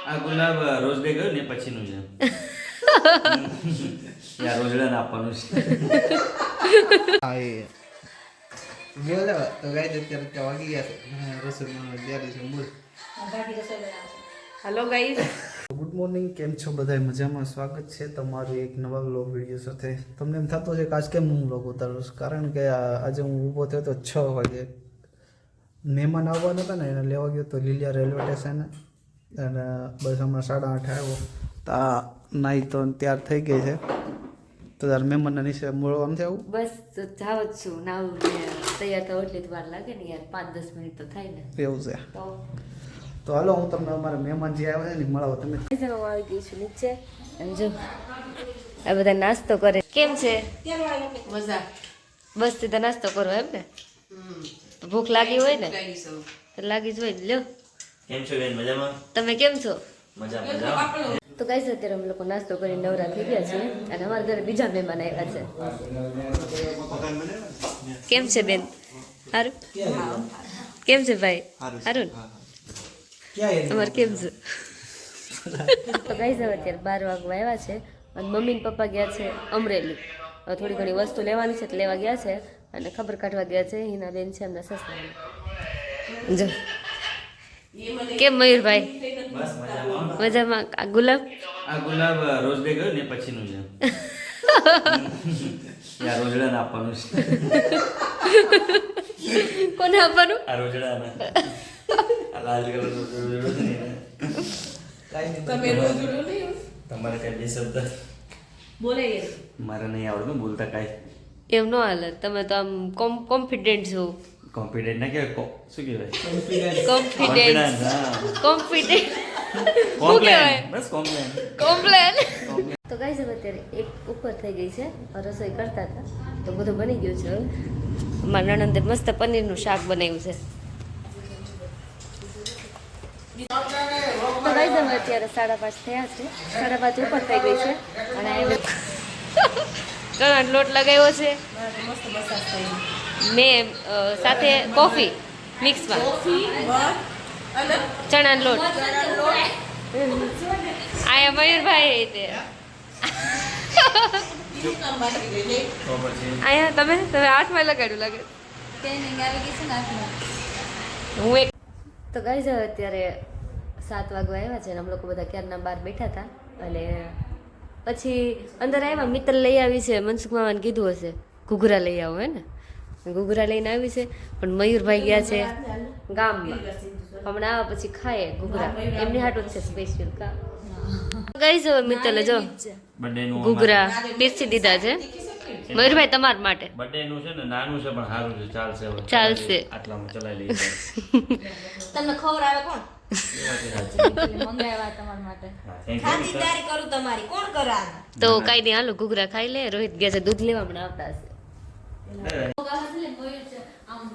આ ગુલાબ રોજ ડે ગયો ને પછીનું છે. યાર રોજડા આપવાનું છે. હા એ બોલે તો ગાય અત્યારે ત્યાં વાગી ગયા છે રસોઈ બનાવવાની તૈયારી છે બોલ. હેલો ગાઈસ, ગુડ મોર્નિંગ, કેમ છો બધા? મજામાં? સ્વાગત છે તમારું એક નવા વ્લોગ વિડીયો સાથે. તમને એમ થતું છે કે આજ કેમ હું વ્લોગ ઉતારું છું? કારણ કે આજે હું ઊભો થયો તો 6 વાગે. મહેમાન આવવાના હતા ને એને લેવા ગયો તો લીલિયા રેલવે સ્ટેશને અને બસ હમણાં 8:30 આવ્યો તો આ નાઈ તો તૈયાર થઈ ગઈ છે. તો તાર મહેમાનના નીચે મળવા આમ થયું બસ જાવ જ છું. નાવ તૈયાર થવા એટલી જ વાર લાગે ને યાર, 5-10 મિનિટ તો થાય ને. એવું છે. તો હાલો હું તમને અમારા મહેમાન જે આવ્યા છે ને મળાવો. તમે હું આવી ગઈ છું નીચે અને જો આ બધા નાસ્તો કરે. કેમ છે? મજા. બસ સીધા નાસ્તો કરો એમ ને? ભૂખ લાગી હોય ને તો લાગી જ હોય ને. લ્યો, કેમ છો બેન? મજામાં? તમે કેમ છો? મજા. તો ગાઈસ અત્યારે અમે લોકો નાસ્તો કરીને નવરા થઈ ગયા છીએ અને અમારા ઘરે બીજા મહેમાન આવ્યા છે. કેમ છે બેન? સારું? કેમ છે ભાઈ? સારું ને? અમારે કેમ છે? તો ગાઈસ હવે અત્યારે 12 વાગવા આવ્યા છે અને મમ્મી ને પપ્પા ગયા છે અમરેલી. હવે થોડી ઘણી વસ્તુ લેવાની છે તો લેવા ગયા છે અને ખબર કાઢવા ગયા છે. હિના બેન છે એમના સસરા. જો કેમ મયુરભાઈ? બસ મજામાં. મજામાં. આ ગુલાબ આ ગુલાબ રોજ ડે ગયો ને પછીનું છે. યાર રોજડા આપવાનું છે. કોને આપવાનું? આ રોજડા આ લાલ કલર રોજડો છે ને તમે તમારે કઈ બે શબ્દ બોલે મારે નહીં આવડતું બોલતા કાંઈ. એમ નો હાલે. તમે તો આમ કોન્ફિડન્ટ છો. કોન્ફિડન્ટ ના કહેવાય, શું કહેવાય? કોન્ફિડન્ટ. હા. Confident complain. બસ કોમ્પ્લેન. કોમ્પ્લેન. તો ગાઈસ હવે અત્યારે એક ઉપર થઈ ગઈ છે, રસોઈ કરતા હતા તો બધું બની ગયું છે. હવે મારા નણંદે મસ્ત પનીરનું શાક બનાવ્યું છે. તો ગાઈસ હવે અત્યારે 5:30 થયા છે. 5:30 ઉપર થઈ ગઈ છે અને ચણાનો લોટ લગાવ્યો છે મેં સાથે કોફી મિક્સમાં ચણાનો લોટ. આયા મયુરભાઈ તે આયા તમે 8માં લગાડ્યું લાગે. હું એક તો ગાઈસ હવે અત્યારે 7 વાગવા આવ્યા છે અને અમે લોકો બધા ક્યારના બહાર બેઠા હતા અને પછી અંદર આવ્યા. મિત્ર લઈ આવી છે, મનસુખ મામાને કીધું હશે ઘૂઘરા લઈ આવો હે ને. ઘૂઘરા લઈને આવી છે પણ મયુરભાઈ ગયા છે ગામમાં. હમણાં આવે પછી ખાઈએ ઘૂઘરા. એમની હાટું જ છે સ્પેશિયલ. કા ગાઈસ હવે મિત્તલે જો ઘૂઘરા પીરસી દીધા છે મયુરભાઈ તમારા માટે. બર્થડે નું છે ને નાનું છે પણ સારું છે, ચાલશે. હવે ચાલશે. આટલામાં ચલાવી લઈએ. તમને ખબર આવે કોણ મંગાવ્યા તમારા માટે? ખાતરદારી કરું તમારી, કોણ કરે? તો કાંઈ નહીં, હાલો ઘૂઘરા ખાઈ લે. રોહિત ગયા છે દૂધ લેવા, હમણાં આવતા હશે.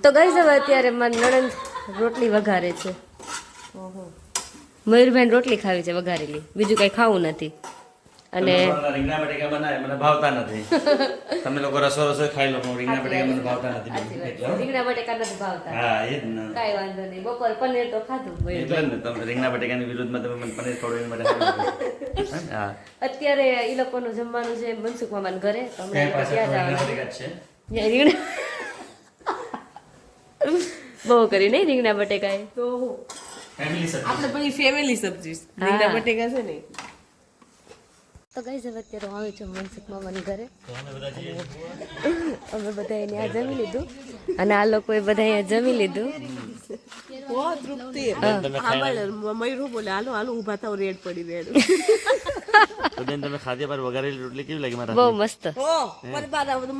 તો ગાઈસ હવે અત્યારે મારી નણંદ રોટલી વઘારે છે. મયુરભાઈ રોટલી ખાવી છે વઘારેલી, બીજું કઈ ખાવું નથી. અને રીંગણા બટેકા બનાવે મને ભાવતા નથી. તમે લોકો રસો ખાઈ લો પણ રીંગણા બટેકા મને ભાવતા નથી. રીંગણા બટેકા નથી ભાવતા. હા એ જ ને. કાંઈ વાંધો નહીં. બપોર પનીર તો ખાધું એટલે જ ને તમે રીંગણા બટેકાની વિરુદ્ધમાં તમે મને પનીર ખવડાવીને મને હા. અત્યારે એ લોકોનું જમવાનું છે મનસુખ મામાના ઘરે. તો કઈ હમણાં પાસે ત્યાં રીંગણા જવાનું બટેકા જ છે. રીંગણા બહુ કરી નહીં રીંગણા બટેકા એ તો ફેમિલી સબ્જી. આપણે પછી ફેમિલી સબ્જી રીંગણા બટેકા છે ને. તો ગાઈસ હવે અત્યારે હું આવી છું મનસુખ મામાના ઘરે. તો અમે બધા જઈએ. અમે બધા અહીંયા જમી લીધું અને આ લોકોએ બધા અહીંયા જમી લીધું. ઓ તૃપ્તિ મયુર બોલે હાલો હાલો ઊભા થાવ, રેડ પડી રેડ. તો બેન તમે ખાધ્યા પર વઘારેલી રોટલી કેવી લાગી મારા? બહુ મસ્ત. ઓ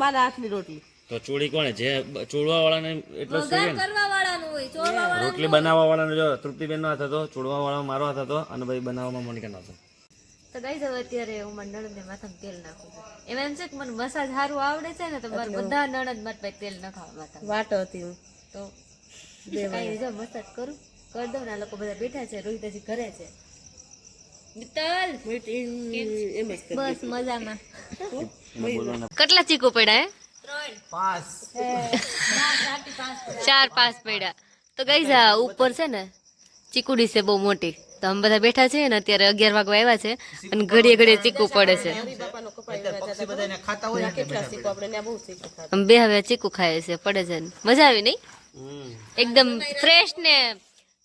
મારા હાથની રોટલી તો ચોળી કોણે જે ચોળવા વાળાને એટલો જ જોઈએ ને. કરવા વાળાનું હોય, ચોળવા રોટલી બનાવવા વાળાનો જો તૃપ્તિબેન નો હાથ હતો, ચોળવા વાળા મારો હાથ હતો અને ભાઈ બનાવવામાં મોનિકાનો હતો. તો ગાઈસ હવે અત્યારે હું મારા નણંદને માથામાં તેલ નાખું છું. એમાં એમ છે કે મને મસાજ સારું આવડે છે ને તો મારે બધા નણંદ મારા પાસે તેલ નખાવા માથા વાટો હતી હું તો કાંઈ જો મસાજ કરું કરી દઉં ને. આ લોકો બધા બેઠા છે, રોહિત હજી ઘરે છે. મિત્તલ એમ જ બસ મજામાં. કેટલા ચીકુ પડ્યા? 4-5 પડ્યા. તો ગાઈસ આ ઉપર છે ને ચીકુડી છે બહુ મોટી, તો અમે બધા બેઠા છીએ ને અત્યારે 11 વાગવા આવ્યા છે અને ઘડીએ ઘડીએ ચીકુ પડે છે. બાપાનો કપાઈ પક્ષી બધાને ખાતા હોય ને કેટલા શીખો આપણે ત્યાં બહુ શીખો ખાતા. અમે બે હવે ચીકુ ખાઈએ છે પડે છે ને. મજા આવી નહીં? એકદમ ફ્રેશ ને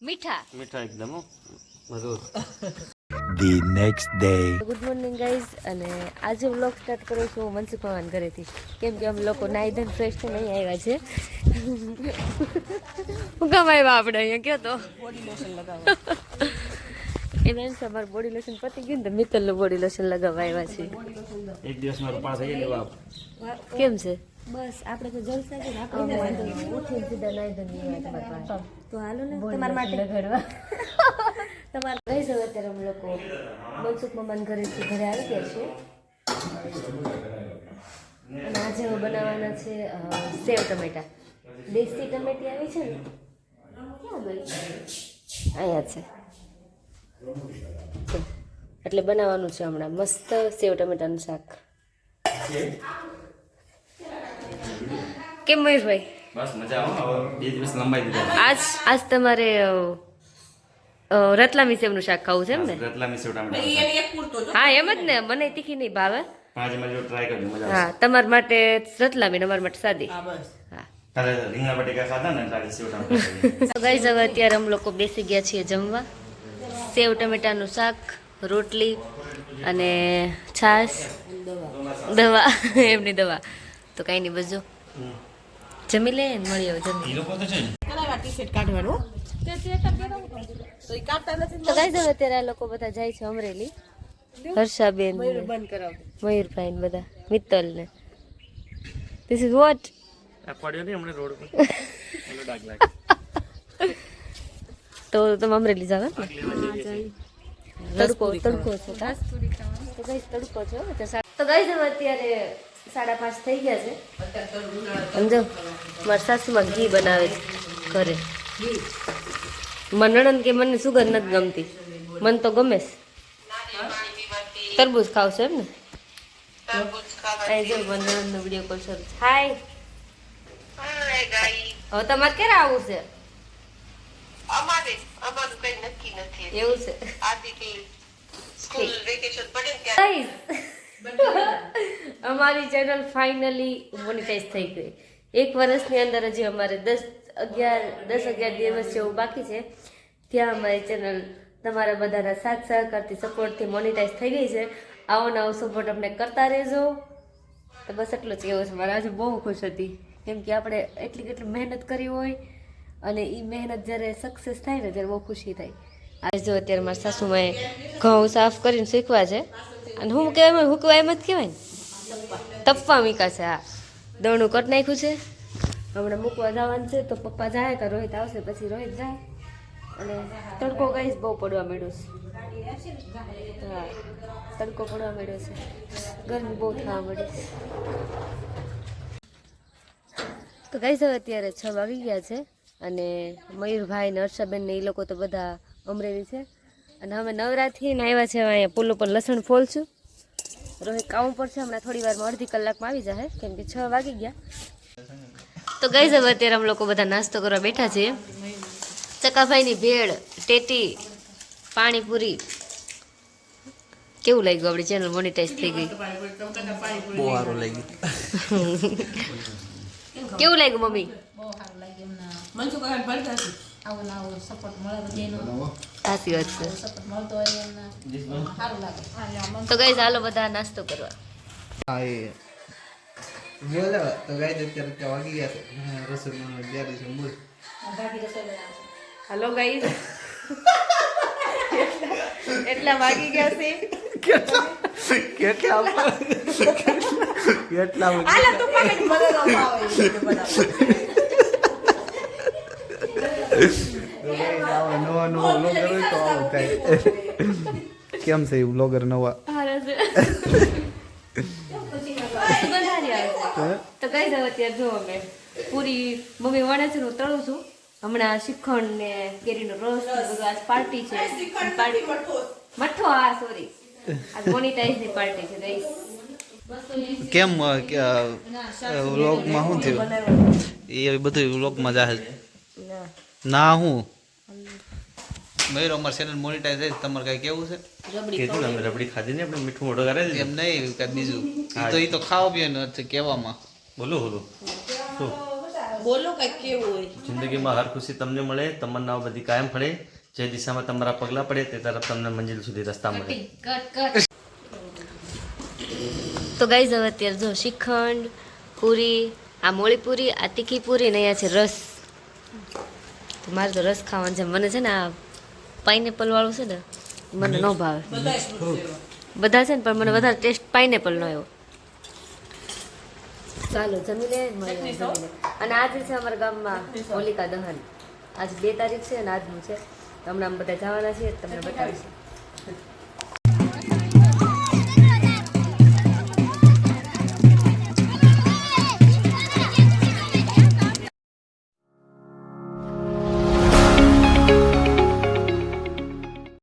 મીઠા. મીઠા એકદમ મધુર. The next day. Good morning guys, અને આજે વ્લોગ સ્ટાર્ટ કરું છું મનસુખ મામાના ઘરેથી, કેમ કે અમે લોકો નાઈ ધોઈને ફ્રેશ થઈને અહીં આવ્યા છે. હું કામ આવ્યા આપણે અહીંયા કયો તો બોડી લોશન લગાવો. એમાં અમારું બોડી લોશન પતી ગયું ને તો મિત્તલનું બોડી લોશન લગાવવા આવ્યા છે. એક દિવસ મારો પાસ થઈ જાય બાપ. કેમ છે? બસ આપણે તો જલસા છે. આપણે ઉઠીને સીધા નાઈ ધોઈને તમારા પાસે તો હાલો ને તમારા માટે લગાડવા. તમારે કઈ જવું અત્યારે અમે લોકો મનસુખ મામાના ઘરેથી ઘરે આવી ગયા છીએ અને આજે હવે બનાવવાના છે સેવ ટમેટા. દેશી ટમેટી આવી છે ને, ક્યાં ગઈ? અહીંયા છે. એટલે બનાવવાનું છે હમણાં મસ્ત સેવ ટમેટાનું શાક. કેમ મયુરભાઈ? બસ મજા આવે. બે દિવસ લંબાઈ દીધા. આજ તમારે રતલામી સેવનું શાક ખાવું છે એમ ને? રતલામી સેવ ટામેટા. એની એક પૂરતો જો. હા એમ જ ને, મને તીખી નહીં ભાવે. પાંચ મજો ટ્રાય કરજો, મજા આવશે. હા, તમારા માટે રતલામી, અમારા માટે સાદી. હા બસ. હા. તારે રીંગણા બટેકા ખાધા ને તારે સેવ ટામેટા. તો ગાઈઝ હવે અત્યારે અમે લોકો બેસી ગયા છીએ જમવા. સેવ ટમેટાનું શાક, રોટલી અને છાશ, દવા એમની દવા. તો કાંઈ નહીં, બસ જો જમી લે ને મળી આવો જમી. એ લોકો તો છે ને. કલાવા ટી-શર્ટ કાઢવાનું હો. તો એ કાઢતા નથી. તો ગાઈઝ હવે અત્યારે આ લોકો બધા જાય છે અમરેલી. હર્ષાબેન, બંધ કરાવ. મયુરભાઈ ને બધા, મિત્તલ ને. This is what? આ પડ્યો નહીં હમણાં રોડ પર. એનો ડાઘ લાગે. તો તમે અમરેલી જાવ ને? તડકો છે. તો ગાઈઝ તડકો છે. તો ગાઈઝ હવે અત્યારે 5:30 થઈ ગયા છે. સમજો મારા સાસુમાં ઘી બનાવે છે ઘરે. મારા નણંદ કે મને સુગર નથી ગમતી, મને તો ગમે છે. તરબૂચ ખાવશે એમ ને? અહીં જો મારા નણંદનો વિડીયો કોલ શરૂ છે. હાય, હવે તમારે ક્યારે આવવું છે? અમારું કઈ નક્કી નથી. એવું છે. આદિથી સ્કૂલ વેકેશન પડે ને Guys, અમારી ચેનલ ફાઇનલી મોનેટાઈઝ થઈ ગઈ. 1 વર્ષની અંદર હજી અમારે 10-11 દિવસ જેવું બાકી છે. ત્યાં અમારી ચેનલ તમારા બધાના સાથ સહકારથી સપોર્ટથી મોનેટાઈઝ થઈ ગઈ છે. આવો નવો સપોર્ટ અમને કરતા રહેજો. તો બસ એટલું જ કહેવું છે મારે. આજે બહુ ખુશ હતી, કેમ કે આપણે એટલી મહેનત કરી હોય અને એ મહેનત જ્યારે સક્સેસ થાય ને ત્યારે બહુ ખુશી થાય. આજે જો અત્યારે મારા સાસુમાએ ઘઉં સાફ કરીને શીખવા છે. અને હું કહેવાય એમ જ કહેવાય ને, તપવા મીકા છે. હા, દવણું કટ નાખ્યું છે. હમણાં મૂકવા જવાનું છે તો પપ્પા જાય કે રોહિત આવશે, પછી રોહિત જાય. અને તડકો ગાઈસ બહુ પડવા માંડ્યો છે. હા, તડકો પડવા માંડ્યો છે, ગરમી બહુ થવા માંડી છે. તો ગાઈસ હવે અત્યારે 6 વાગી ગયા છે અને મયુરભાઈ ને હર્ષાબેન ને એ લોકો તો બધા અમરેલી છે. અને અમે નવરાત્રી ને આવ્યા છે. અહીંયા પુલ ઉપર લસણ ફોલશું. રોહિત કામ પડશે હમણાં થોડી વારમાં, અડધી કલાકમાં આવી જશે, કેમ કે 6 વાગી ગયા. તો ગાઈસ હવે અત્યારે અમે લોકો બધા નાસ્તો કરવા બેઠા છીએ. ચકાભાઈની ભેળ, ટેટી, પાણીપુરી. કેવું લાગ્યું? આપણી ચેનલ મોનેટાઈઝ થઈ ગઈ. બહુ સારું લાગ્યું. કેવું લાગ્યું મમ્મી? મનસુખ કાકા ભરતા છે. સાચી વાત છે. તો ગાઈસ હાલો બધા નાસ્તો કરવા. હા એ બોલો. તો ગાઈઝ અત્યારે વાગી ગયા છે. રસોઈ બનાવવાની તૈયારી છે. બોલ. હાલો ગાઈસ, એટલા વાગી ગયા છે. કેટલા આલા તું પાકે મને ન ભાવે એ બનાવ. નવા બ્લોગર હોય તો આવું થાય. કેમ છે એ બ્લોગર નવા? તો કઈ દઉં અત્યારે જો અમે પૂરી મમ્મી વણે છે, હું તળું છું. હમણાં શ્રીખંડ ને કેરીનો રસ ને બધું. આજ પાર્ટી છે. મઠ્ઠો. હા સોરી, આજ મોનેટાઈઝની પાર્ટી છે ગાઈસ. કેમ વ્લોગમાં શું થયું? એ બધું વ્લોગમાં જાહે ના ના. હું મયુર અમાર ચેનલ મોનેટાઈઝ છે તમારે કઈ કેવું છે કીધું ને અમે રબડી ખાધી ને આપણે મીઠું મોઢું કરેલું એમ નહીં કઈ બીજું ઈ તો ખાવા પીવાનું છે કહેવામાં બોલું બોલું શું બોલો કઈ કેવું હોય જિંદગીમાં હર ખુશી તમને મળે, તમન્નાઓ બધી કાયમ ફળે, જે દિશામાં તમારા પગલાં પડે તે તરફ તમને મંજિલ સુધી રસ્તા મળે. તો ગાઈઝ હવે અત્યારે જો શ્રીખંડ પૂરી, આ મોળી પૂરી, આ તીખી પૂરી ને અહીંયા છે રસ. તો મારે તો રસ ખાવાનું છે. મને છે ને આ પાઇનેપલ વાળું છે ને મને ન ભાવે. બધા છે ને પણ મને વધારે ટેસ્ટ પાઇનેપલ નો આવ્યો. ચાલો જમી લે જમી લે. અને આજે છે અમારા ગામમાં હોલિકા દહન. આજ 2 તારીખ છે અને આજનું છે. હમણાં અમે બધા જવાના છીએ તમને બતાવીશું.